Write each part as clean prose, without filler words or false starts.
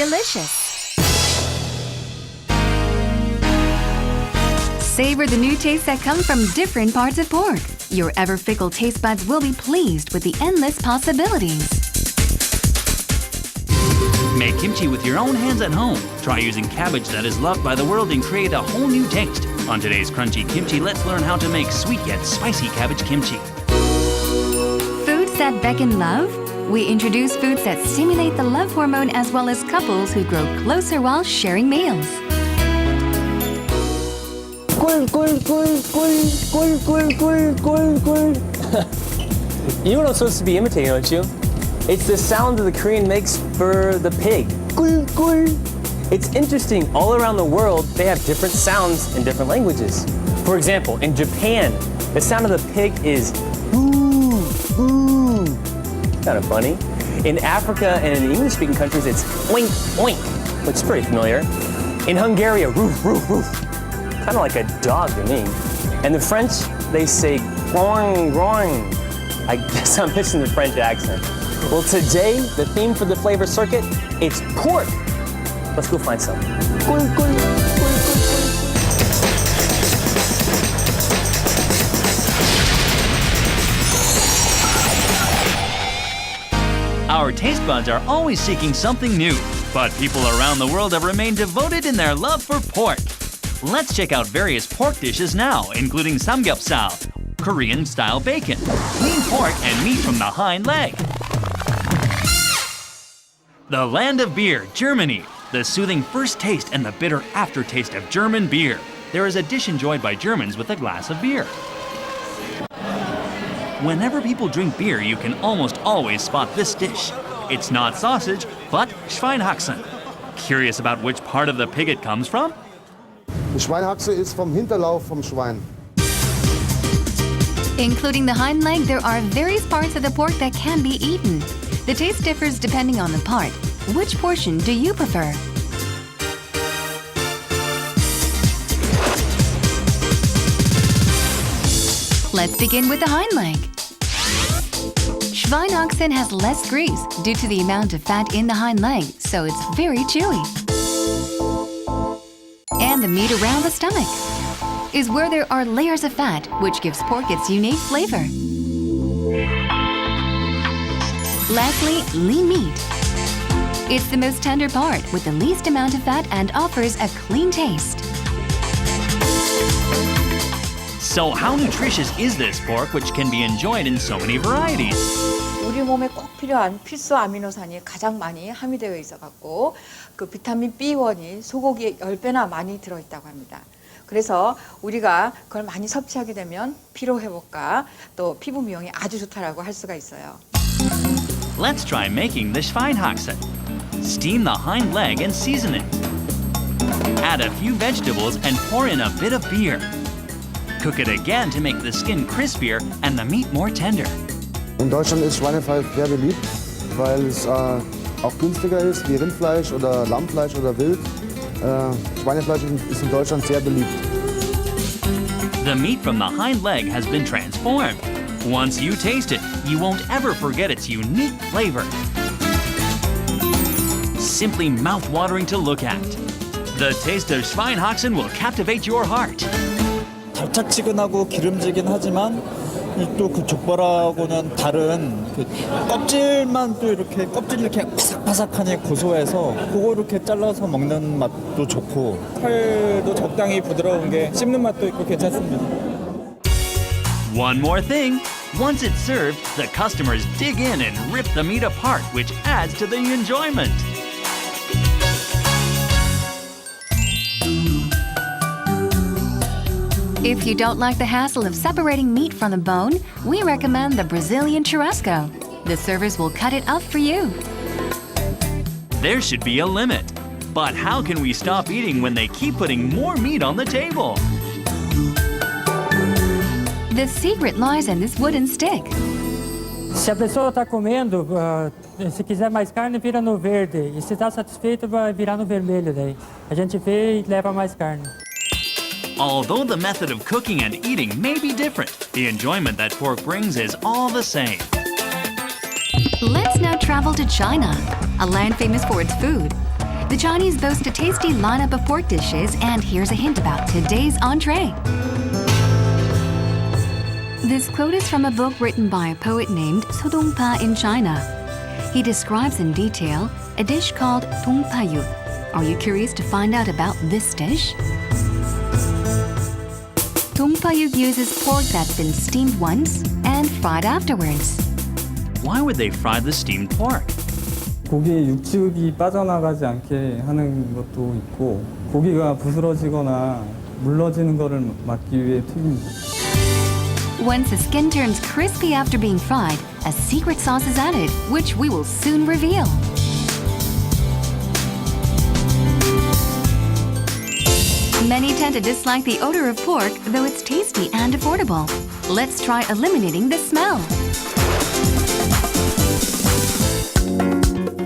Foodelicious. Savor the new tastes that come from different parts of pork. Your ever-fickle taste buds will be pleased with the endless possibilities. Make kimchi with your own hands at home. Try using cabbage that is loved by the world and create a whole new taste. On today's Crunchy Kimchi, let's learn how to make sweet yet spicy cabbage kimchi. Foods that beckon love? We introduce foods that stimulate the love hormone as well as couples who grow closer while sharing meals. 꿀. You know what I'm supposed to be imitating, don't you? It's the sound that the Korean makes for the pig. 꿀. It's interesting, all around the world, they have different sounds in different languages. For example, in Japan, the sound of the pig is boo. Kind of funny. In Africa and in English-speaking countries, it's oink, which is pretty familiar. In Hungary, roof. Kind of like a dog to me. And the French, they say groin. I guess I'm missing the French accent. Well, today, the theme for the flavor circuit, it's pork. Let's go find some. 꿀. Our taste buds are always seeking something new, but people around the world have remained devoted in their love for pork. Let's check out various pork dishes now, including samgyeopsal, Korean-style bacon, lean pork, and meat from the hind leg. The land of beer, Germany. The soothing first taste and the bitter aftertaste of German beer. There is a dish enjoyed by Germans with a glass of beer. Whenever people drink beer, you can almost always spot this dish. It's not sausage, but Schweinehaxen. Curious about which part of the pig it comes from? Die Schweinehaxe ist vom Hinterlauf vom Schwein. Including the hind leg, there are various parts of the pork that can be eaten. The taste differs depending on the part. Which portion do you prefer? Let's begin with the hind leg. Schweinehaxen has less grease due to the amount of fat in the hind leg, so it's very chewy. And the meat around the stomach is where there are layers of fat, which gives pork its unique flavor. Lastly, lean meat. It's the most tender part with the least amount of fat and offers a clean taste. So how nutritious is this pork, which can be enjoyed in so many varieties? 우리 몸에 꼭 필요한 필수 아미노산이 가장 많이 함유되어 있어 갖고 그 비타민 B1이 소고기에 10배나 많이 들어있다고 합니다. 그래서 우리가 그걸 많이 섭취하게 되면 피로 회복과 또 피부 미용에 아주 좋다라고 할 수가 있어요. Let's try making the Schweinehaxe. Steam the hind leg and season it. Add a few vegetables and pour in a bit of beer. Cook it again to make the skin crispier and the meat more tender. In Deutschland ist Schweinefleisch sehr beliebt, weil es auch günstiger ist wie Rindfleisch oder Lammfleisch oder Wild. Schweinefleisch ist in Deutschland sehr beliebt. The meat from the hind leg has been transformed. Once you taste it, you won't ever forget its unique flavor. Simply mouth-watering to look at. The taste of Schweinehaxen will captivate your heart. 달짝지근하고 기름지긴 하지만 또 그 족발하고는 다른 그 껍질만 또 이렇게 껍질 이렇게 바삭바삭하니 고소해서 그거 이렇게 잘라서 먹는 맛도 좋고 살도 적당히 부드러운 게 씹는 맛도 있고 괜찮습니다. One more thing. Once it's served, the customers dig in and rip the meat apart, which adds to the enjoyment. If you don't like the hassle of separating meat from the bone, we recommend the Brazilian churrasco. The servers will cut it up for you. There should be a limit. But how can we stop eating when they keep putting more meat on the table? The secret lies in this wooden stick. Se a pessoa está comendo, se quiser mais carne, vira no verde. E se está satisfeito, vai virar no vermelho daí. A gente vê e leva mais carne. Although the method of cooking and eating may be different, the enjoyment that pork brings is all the same. Let's now travel to China, a land famous for its food. The Chinese boast a tasty lineup of pork dishes, and here's a hint about today's entree. This quote is from a book written by a poet named Sodongpa in China. He describes in detail a dish called dongpayuk. Are you curious to find out about this dish? Dongpayuk uses pork that's been steamed once and fried afterwards. Why would they fry the steamed pork? 고기의 육즙이 빠져나가지 않게 하는 것도 있고 고기가 부스러지거나 물러지는 것을 막기 위해 튀깁니다. Once the skin turns crispy after being fried, a secret sauce is added, which we will soon reveal. Many tend to dislike the odor of pork, though it's tasty and affordable. Let's try eliminating the smell.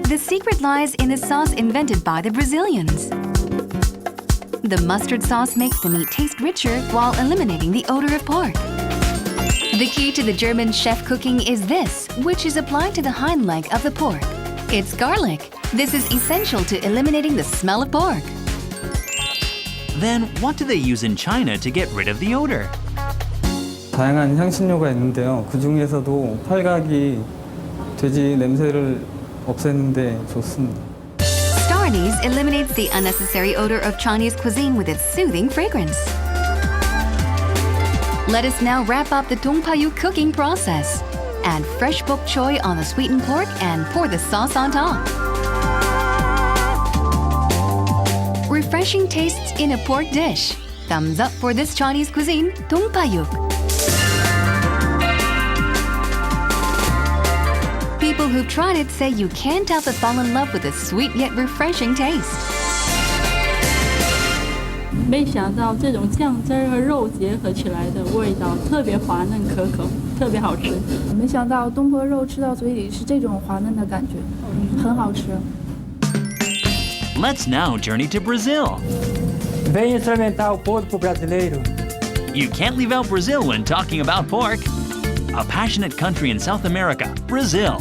The secret lies in the sauce invented by the Brazilians. The mustard sauce makes the meat taste richer while eliminating the odor of pork. The key to the German chef cooking is this, which is applied to the hind leg of the pork. It's garlic. This is essential to eliminating the smell of pork. Then what do they use in China to get rid of the odor? 다양한 향신료가 있는데요. 그 중에서도 팔각이 돼지 냄새를 없애는 데 좋습니다. Star anise eliminates the unnecessary odor of Chinese cuisine with its soothing fragrance. Let us now wrap up the dongpayuk cooking process. Add fresh bok choy on the sweetened pork and pour the sauce on top. Refreshing tastes in a pork dish. Thumbs up for this Chinese cuisine, dongpayuk. People who've tried it say you can't help but fall in love with the sweet yet refreshing taste. 没想到这种酱汁和肉结合起来的味道特别滑嫩可口，特别好吃。没想到东坡肉吃到嘴里是这种滑嫩的感觉，很好吃。Let's now journey to Brazil. Venha experimentar o porco brasileiro. You can't leave out Brazil when talking about pork. A passionate country in South America, Brazil.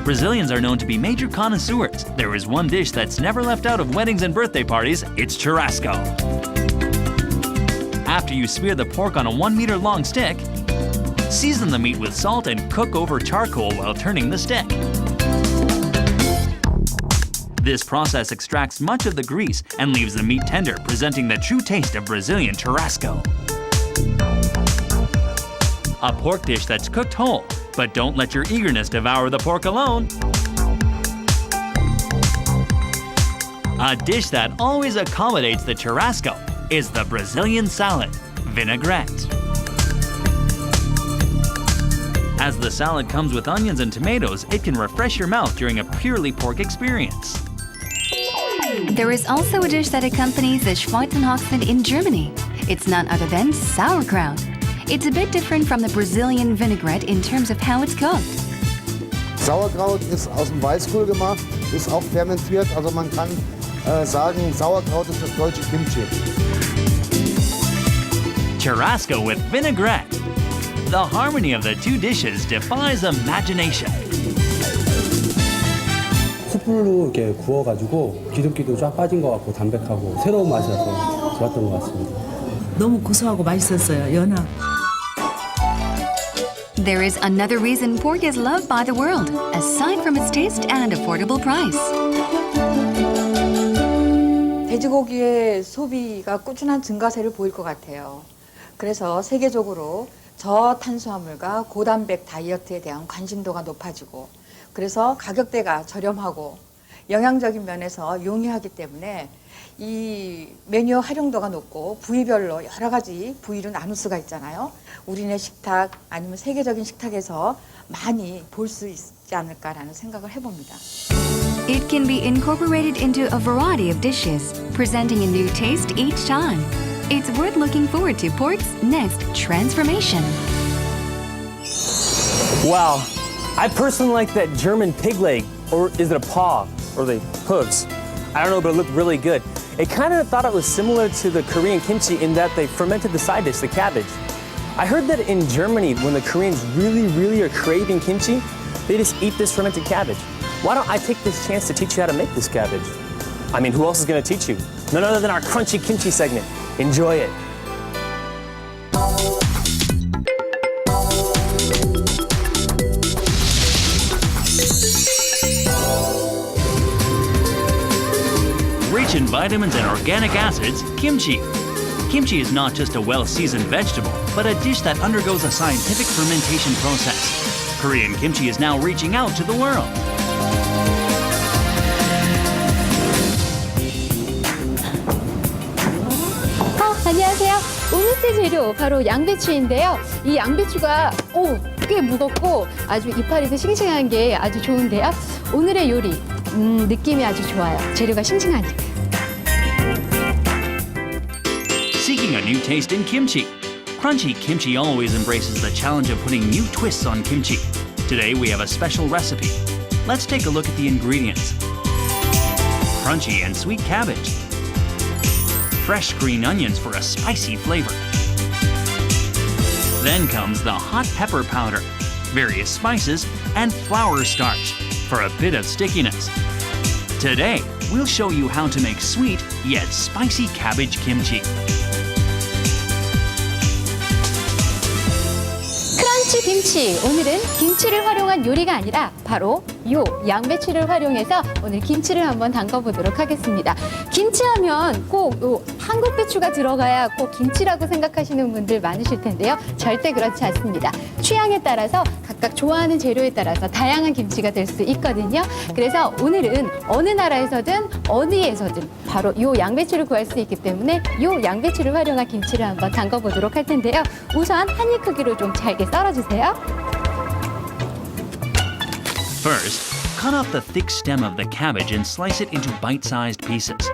Brazilians are known to be major connoisseurs. There is one dish that's never left out of weddings and birthday parties. It's churrasco. After you smear the pork on a 1 meter long stick, season the meat with salt and cook over charcoal while turning the stick. This process extracts much of the grease and leaves the meat tender, presenting the true taste of Brazilian churrasco. A pork dish that's cooked whole, but don't let your eagerness devour the pork alone. A dish that always accommodates the churrasco is the Brazilian salad, vinaigrette. As the salad comes with onions and tomatoes, it can refresh your mouth during a purely pork experience. There is also a dish that accompanies the Schweizenhaxen in Germany. It's none other than sauerkraut. It's a bit different from the Brazilian vinaigrette in terms of how it's cooked. Sauerkraut ist aus dem Weißkohl gemacht, ist auch fermentiert, also man kann sagen, Sauerkraut ist das deutsche Kimchi. Churrasco with vinaigrette. The harmony of the two dishes defies imagination. 숯불로 이렇게 구워가지고 기름기도 쫙 빠진 것 같고 담백하고 새로운 맛이라서 좋았던 것 같습니다. 너무 고소하고 맛있었어요. 연하. There is another reason pork is loved by the world, aside from its taste and affordable price. 돼지고기의 소비가 꾸준한 증가세를 보일 것 같아요. 그래서 세계적으로 저탄수화물과 고단백 다이어트에 대한 관심도가 높아지고, 그래서 가격대가 저렴하고 영양적인 면에서 용이하기 때문에 이 메뉴 활용도가 높고 부위별로 여러 가지 부위로 나눌 수가 있잖아요. 우리네 식탁 아니면 세계적인 식탁에서 많이 볼 수 있지 않을까라는 생각을 해봅니다. It can be incorporated into a variety of dishes, presenting a new taste each time. It's worth looking forward to pork's next transformation. Wow, I personally like that German pig leg, or is it a paw, or the hooves? I don't know, but it looked really good. It kind of thought it was similar to the Korean kimchi in that they fermented the side dish, the cabbage. I heard that in Germany, when the Koreans really are craving kimchi, they just eat this fermented cabbage. Why don't I take this chance to teach you how to make this cabbage? I mean, who else is going to teach you? None other than our Crunchy Kimchi segment. Enjoy it. Rich in vitamins and organic acids, kimchi. Kimchi is not just a well-seasoned vegetable, but a dish that undergoes a scientific fermentation process. Korean kimchi is now reaching out to the world. 안녕하세요. 오늘의 재료 바로 양배추인데요. 이 양배추가 꽤 무겁고 아주 이파리도 싱싱한 게 아주 좋은데요. 오늘의 요리 느낌이 아주 좋아요. 재료가 싱싱하니까. Seeking a new taste in kimchi. Crunchy Kimchi always embraces the challenge of putting new twists on kimchi. Today we have a special recipe. Let's take a look at the ingredients. Crunchy and sweet cabbage. Fresh green onions for a spicy flavor. Then comes the hot pepper powder, various spices, and flour starch for a bit of stickiness. Today, we'll show you how to make sweet yet spicy cabbage kimchi. 크런치 김치. 오늘은 김치를 활용한 요리가 아니라 바로 요 양배추를 활용해서 오늘 김치를 한번 담가보도록 하겠습니다. 김치하면 꼭 요 한국 배추가 들어가야 꼭 김치라고 생각하시는 분들 많으실 텐데요. 절대 그렇지 않습니다. 취향에 따라서 각각 좋아하는 재료에 따라서 다양한 김치가 될 수 있거든요. 그래서 오늘은 어느 나라에서든 어디에서든 바로 요 양배추를 구할 수 있기 때문에 요 양배추를 활용한 김치를 한번 담가보도록 할 텐데요. 우선 한 입 크기로 좀 잘게 썰어주세요. First, cut off the thick stem of the cabbage and slice it into bite-sized pieces.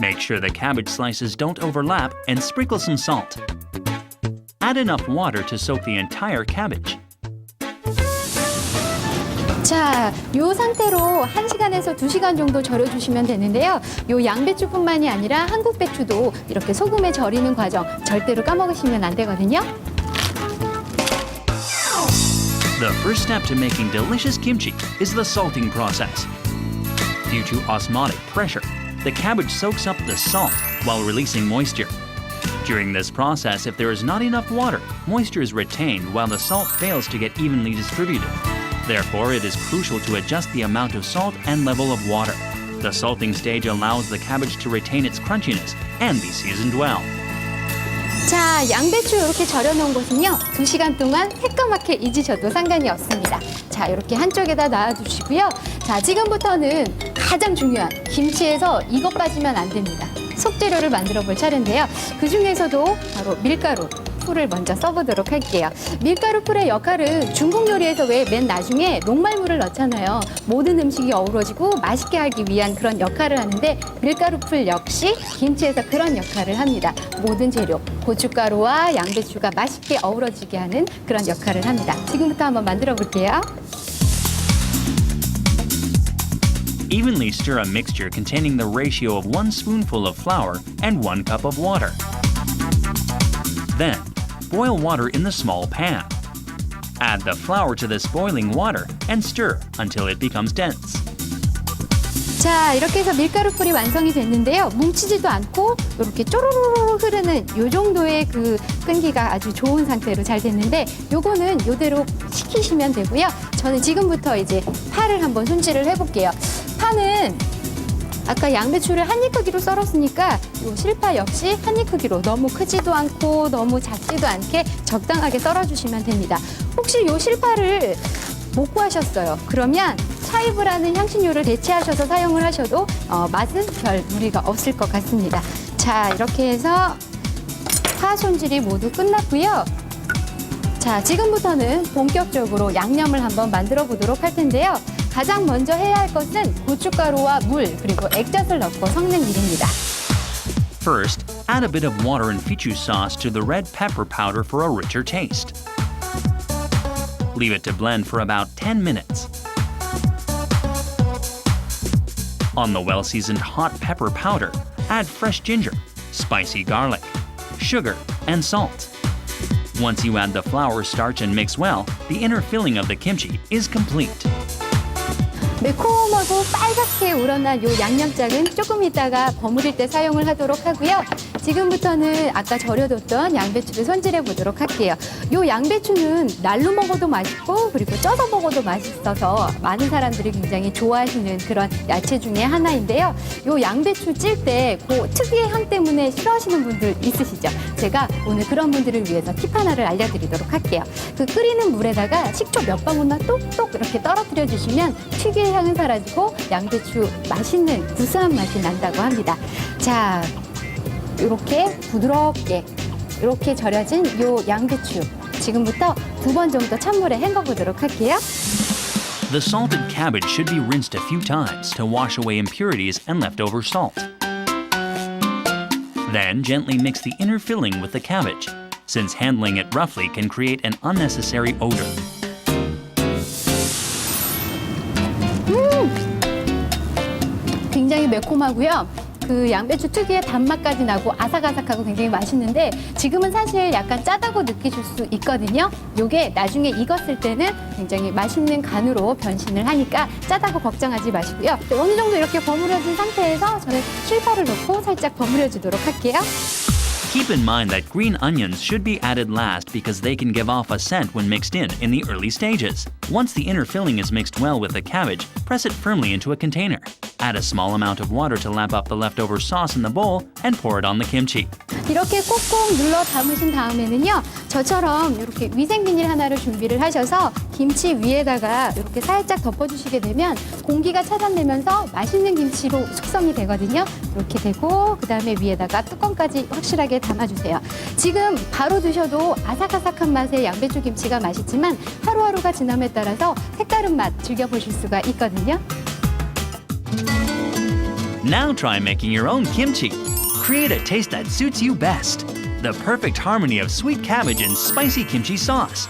Make sure the cabbage slices don't overlap and sprinkle some salt. Add enough water to soak the entire cabbage. 자, 요 상태로 1시간에서 2시간 정도 절여주시면 되는데요. 요 양배추뿐만이 아니라 한국 배추도 이렇게 소금에 절이는 과정 절대로 까먹으시면 안 되거든요. The first step to making delicious kimchi is the salting process. Due to osmotic pressure, the cabbage soaks up the salt while releasing moisture. During this process, if there is not enough water, moisture is retained while the salt fails to get evenly distributed. Therefore, it is crucial to adjust the amount of salt and level of water. The salting stage allows the cabbage to retain its crunchiness and be seasoned well. 자, 양배추 이렇게 절여놓은 곳은요. 2시간 동안 새까맣게 잊으셔도 상관이 없습니다. 자, 이렇게 한쪽에다 놔두시고요. 자, 지금부터는 가장 중요한 김치에서 이것 빠지면 안 됩니다. 속재료를 만들어 볼 차례인데요. 그 중에서도 바로 밀가루. 풀을 먼저 써보도록 할게요. 밀가루 풀의 역할은 중국 요리에서 왜 맨 나중에 녹말물을 넣잖아요. 모든 음식이 어우러지고 맛있게 하기 위한 그런 역할을 하는데 밀가루 풀 역시 김치에서 그런 역할을 합니다. 모든 재료, 고춧가루와 양배추가 맛있게 어우러지게 하는 그런 역할을 합니다. 지금부터 한번 만들어 볼게요. Evenly stir a mixture containing the ratio of 1 spoonful of flour and 1 cup of water. Then, boil water in the small pan. Add the flour to this boiling water and stir until it becomes dense. 자, 이렇게 해서 밀가루 풀이 완성이 됐는데요. 뭉치지도 않고 이렇게 쪼르르르 흐르는 요 정도의 그 끈기가 아주 좋은 상태로 잘 됐는데 요거는 요대로 식히시면 되고요. 저는 지금부터 이제 파를 한번 손질을 해볼게요. 파는 아까 양배추를 한 입 크기로 썰었으니까 이 실파 역시 한 입 크기로 너무 크지도 않고 너무 작지도 않게 적당하게 썰어주시면 됩니다. 혹시 이 실파를 못 구하셨어요. 그러면 차이브라는 향신료를 대체하셔서 사용을 하셔도 맛은 별 무리가 없을 것 같습니다. 자, 이렇게 해서 파 손질이 모두 끝났고요. 자, 지금부터는 본격적으로 양념을 한번 만들어 보도록 할 텐데요. 가장 먼저 해야 할 것은 고춧가루와 물 그리고 액젓을 넣고 섞는 일입니다. First, add a bit of water and fichu sauce to the red pepper powder for a richer taste. Leave it to blend for about 10 minutes. On the well-seasoned hot pepper powder, add fresh ginger, spicy garlic, sugar, and salt. Once you add the flour, starch, and mix well, the inner filling of the kimchi is complete. 매콤하고 빨갛게 우러난 요 양념장은 조금 있다가 버무릴 때 사용을 하도록 하고요. 지금부터는 아까 절여뒀던 양배추를 손질해 보도록 할게요. 요 양배추는 날로 먹어도 맛있고 그리고 쪄서 먹어도 맛있어서 많은 사람들이 굉장히 좋아하시는 그런 야채 중에 하나인데요. 요 양배추 찔 때 그 특유의 향 때문에 싫어하시는 분들 있으시죠? 제가 오늘 그런 분들을 위해서 팁 하나를 알려드리도록 할게요. 그 끓이는 물에다가 식초 몇 방울만 똑똑 이렇게 떨어뜨려 주시면 특유의 향은 사라지고 양배추 맛있는 구수한 맛이 난다고 합니다. 자, 이렇게 부드럽게 이렇게 절여진 요 양배추 지금부터 2번 정도 찬물에 헹궈 보도록 할게요. The salted cabbage should be rinsed a few times to wash away impurities and leftover salt. Then gently mix the inner filling with the cabbage, since handling it roughly can create an unnecessary odor. 굉장히 매콤하고요. 그 양배추 특유의 단맛까지 나고 아삭아삭하고 굉장히 맛있는데 지금은 사실 약간 짜다고 느끼실 수 있거든요. 요게 나중에 익었을 때는 굉장히 맛있는 간으로 변신을 하니까 짜다고 걱정하지 마시고요. 어느 정도 이렇게 버무려진 상태에서 저는 실파를 넣고 살짝 버무려 주도록 할게요. Keep in mind that green onions should be added last because they can give off a scent when mixed in the early stages. Once the inner filling is mixed well with the cabbage, press it firmly into a container. Add a small amount of water to lap up the leftover sauce in the bowl and pour it on the kimchi. 이렇게 꾹꾹 눌러 담으신 다음에는요. 저처럼 이렇게 위생비닐 하나를 준비를 하셔서 김치 위에다가 이렇게 살짝 덮어주시게 되면 공기가 차단되면서 맛있는 김치로 숙성이 되거든요. 이렇게 되고 그다음에 위에다가 뚜껑까지 확실하게 담아주세요. 지금 바로 드셔도 아삭아삭한 맛의 양배추 김치가 맛있지만 하루하루가 지남에 따라서 색다른 맛 즐겨보실 수가 있거든요. Now try making your own kimchi. Create a taste that suits you best. The perfect harmony of sweet cabbage and spicy kimchi sauce.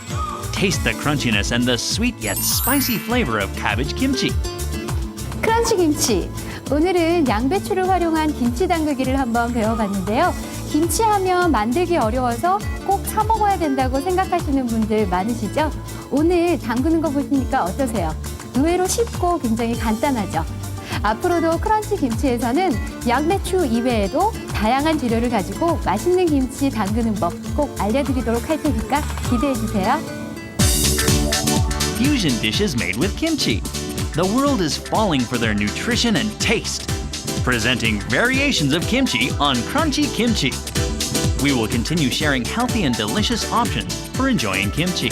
Taste the crunchiness and the sweet yet spicy flavor of cabbage kimchi. 크런치 김치. 오늘은 양배추를 활용한 김치 담그기를 한번 배워봤는데요. 김치하면 만들기 어려워서 꼭 사 먹어야 된다고 생각하시는 분들 많으시죠? 오늘 담그는 거 보시니까 어떠세요? 의외로 쉽고 굉장히 간단하죠? 앞으로도 크런치 김치에서는 양배추 이외에도 다양한 재료를 가지고 맛있는 김치 담그는 법 꼭 알려드리도록 할 테니까 기대해주세요. Fusion dishes made with kimchi. The world is falling for their nutrition and taste. Presenting variations of kimchi on Crunchy Kimchi. We will continue sharing healthy and delicious options for enjoying kimchi.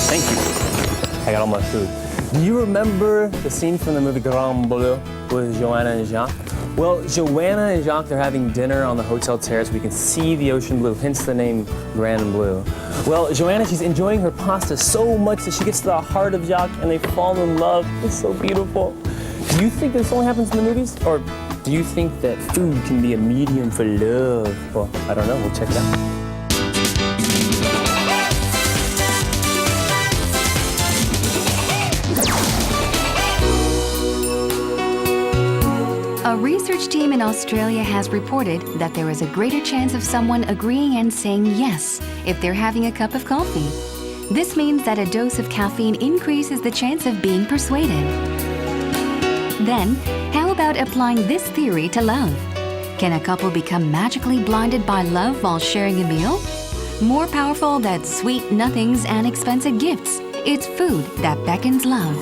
Thank you. I got all my food. Do you remember the scene from the movie Grand Bleu with Joanna and Jacques? Well, Joanna and Jacques, they're having dinner on the hotel terrace. We can see the ocean blue, hence the name Grand Bleu. Well, Joanna, she's enjoying her pasta so much that she gets to the heart of Jacques and they fall in love. It's so beautiful. Do you think this only happens in the movies? Or do you think that food can be a medium for love? Well, I don't know. We'll check it out. A research team in Australia has reported that there is a greater chance of someone agreeing and saying yes if they're having a cup of coffee. This means that a dose of caffeine increases the chance of being persuaded. Then, how about applying this theory to love? Can a couple become magically blinded by love while sharing a meal? More powerful than sweet nothings and expensive gifts, it's food that beckons love.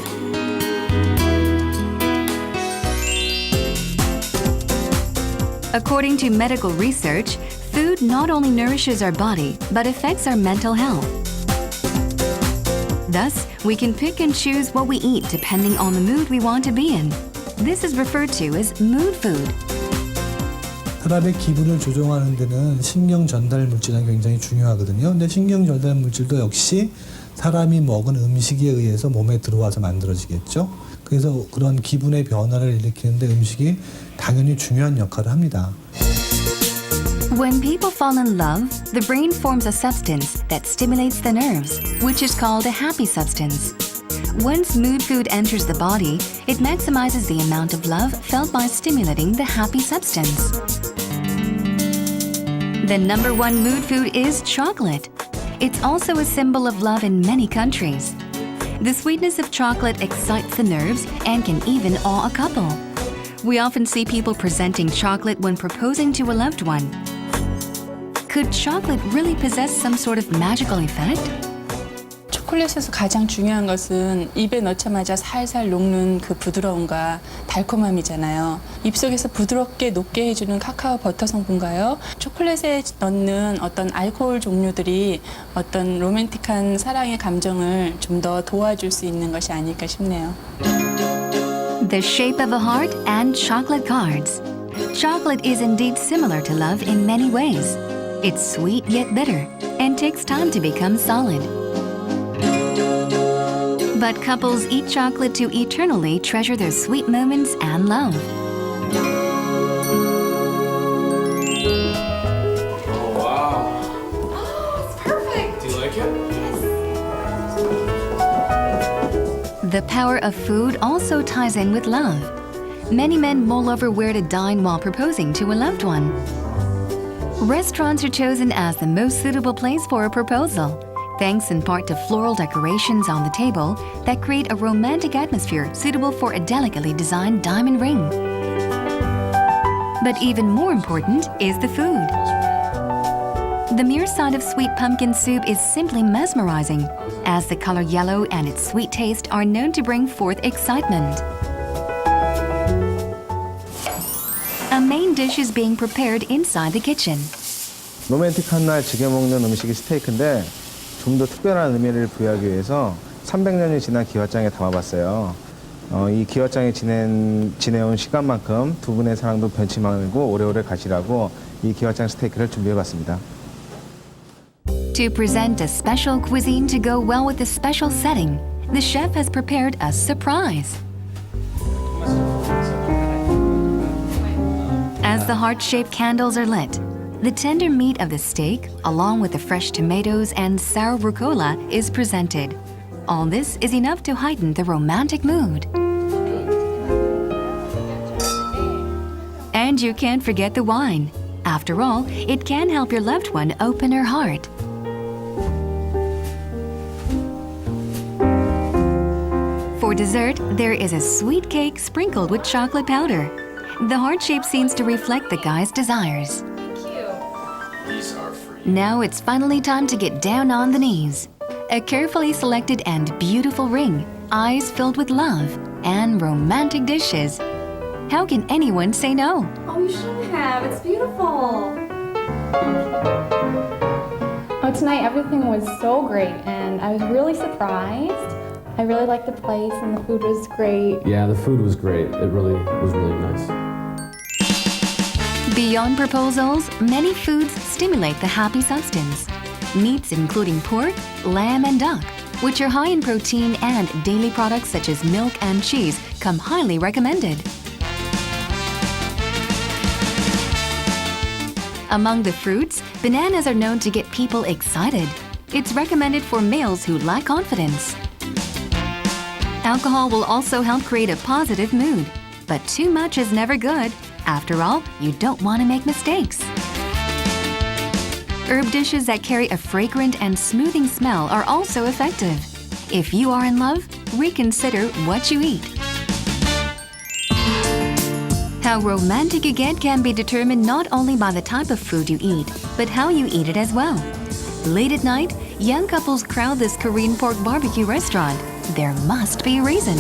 According to medical research, food not only nourishes our body, but affects our mental health. Thus, we can pick and choose what we eat depending on the mood we want to be in. This is referred to as mood food. 사람의 기분을 조종하는 데는 신경 전달 물질이 굉장히 중요하거든요. 근데 신경 전달 물질도 역시 사람이 먹은 음식에 의해서 몸에 들어와서 만들어지겠죠. 그래서 그런 기분의 변화를 일으키는데 음식이 당연히 중요한 역할을 합니다. When people fall in love, the brain forms a substance that stimulates the nerves, which is called a happy substance. Once mood food enters the body, it maximizes the amount of love felt by stimulating the happy substance. The number one mood food is chocolate. It's also a symbol of love in many countries. The sweetness of chocolate excites the nerves and can even awe a couple. We often see people presenting chocolate when proposing to a loved one. Could chocolate really possess some sort of magical effect? 초콜릿에서 가장 중요한 것은 입에 넣자마자 살살 녹는 그 부드러움과 달콤함이잖아요. 입속에서 부드럽게 녹게 해주는 카카오 버터 성분과요. 초콜릿에 넣는 어떤 알코올 종류들이 어떤 로맨틱한 사랑의 감정을 좀 더 도와줄 수 있는 것이 아닐까 싶네요. The shape of a heart and chocolate cards. Chocolate is indeed similar to love in many ways. It's sweet yet bitter and takes time to become solid. But couples eat chocolate to eternally treasure their sweet moments and love. Oh, wow. Oh, it's perfect. Do you like it? The power of food also ties in with love. Many men mull over where to dine while proposing to a loved one. Restaurants are chosen as the most suitable place for a proposal, thanks in part to floral decorations on the table that create a romantic atmosphere suitable for a delicately designed diamond ring. But even more important is the food. The mere sight of sweet pumpkin soup is simply mesmerizing, as the color yellow and its sweet taste are known to bring forth excitement. A main dish is being prepared inside the kitchen. 로맨틱한 날 즐겨 먹는 음식이 스테이크인데 좀 더 특별한 의미를 부여하기 위해서 300년이 지난 기와장에 담아봤어요. 이 기와장에 지내온 시간만큼 두 분의 사랑도 변치 말고 오래오래 가시라고 이 기와장 스테이크를 준비해봤습니다. To present a special cuisine to go well with the special setting, the chef has prepared a surprise. As the heart-shaped candles are lit, the tender meat of the steak, along with the fresh tomatoes and sour rucola, is presented. All this is enough to heighten the romantic mood. And you can't forget the wine. After all, it can help your loved one open her heart. For dessert, there is a sweet cake sprinkled with chocolate powder. The heart shape seems to reflect the guy's desires. Now it's finally time to get down on the knees. A carefully selected and beautiful ring, eyes filled with love, and romantic dishes. How can anyone say no? Oh, you shouldn't have. It's beautiful. Oh, tonight everything was so great, and I was really surprised. I really liked the place, and the food was great. Yeah, the food was great. It really was really nice. Beyond proposals, many foods stimulate the happy substance. Meats including pork, lamb, and duck, which are high in protein, and dairy products such as milk and cheese come highly recommended. Among the fruits, bananas are known to get people excited. It's recommended for males who lack confidence. Alcohol will also help create a positive mood, but too much is never good. After all, you don't want to make mistakes. Herb dishes that carry a fragrant and smoothing smell are also effective. If you are in love, reconsider what you eat. How romantic you get can be determined not only by the type of food you eat, but how you eat it as well. Late at night, young couples crowd this Korean pork barbecue restaurant. There must be a reason.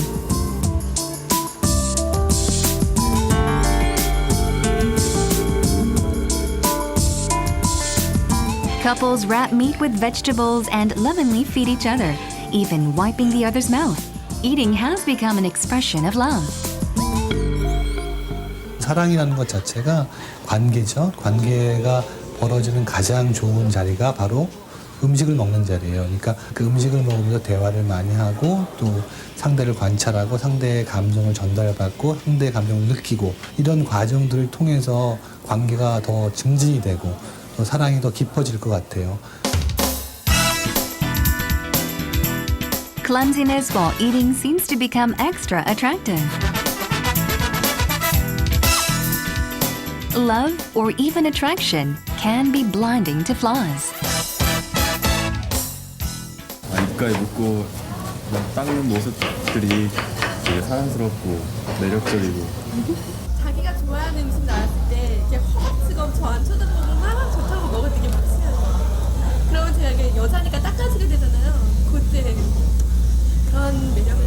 Couples wrap meat with vegetables and lovingly feed each other, even wiping the other's mouth. Eating has become an expression of love. 사랑이라는 것 자체가 관계죠. 관계가 벌어지는 가장 좋은 자리가 바로 음식을 먹는 자리예요. 그러니까 그 음식을 먹으면서 대화를 많이 하고 또 상대를 관찰하고 상대의 감정을 전달받고 상대의 감정을 느끼고 이런 과정들을 통해서 관계가 더 증진이 되고 또 사랑이 더 깊어질 것 같아요. Clumsiness while eating seems to become extra attractive. Love or even attraction can be blinding to flaws. 입가에 묻고 닦는 모습들이 되게 사랑스럽고 매력적이고. 자기가 좋아하는 음식 나왔을 때 이렇게 허겁지겁 저 안 쳐다보고 막 좋다고 먹을 때 이게 막 싫어요. 그러면 제가 이게 여자니까 닦아주게 되잖아요. 그때 그런 매력을.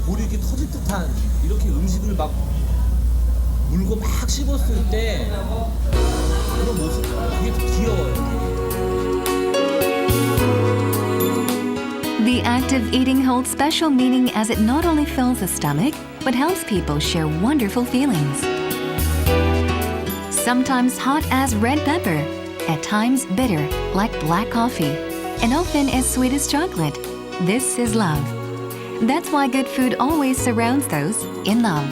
볼이 이렇게 터질 듯한 이렇게 음식을 막 물고 막 씹었을 때 그런 모습 그게 더 귀여워요. The act of eating holds special meaning as it not only fills the stomach, but helps people share wonderful feelings. Sometimes hot as red pepper, at times bitter like black coffee, and often as sweet as chocolate. This is love. That's why good food always surrounds those in love.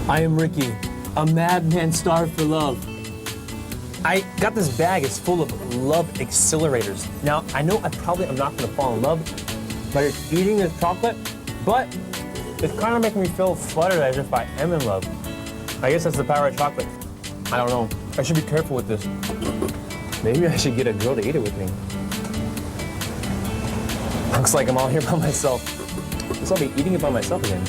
I am Ricky, a madman starved for love. I got this bag, it's full of love accelerators. Now, I know I probably am not gonna fall in love by just eating this chocolate, but it's kind of making me feel fluttered as if I am in love. I guess that's the power of chocolate. I don't know, I should be careful with this. Maybe I should get a girl to eat it with me. Looks like I'm all here by myself. Guess I'll be eating it by myself again.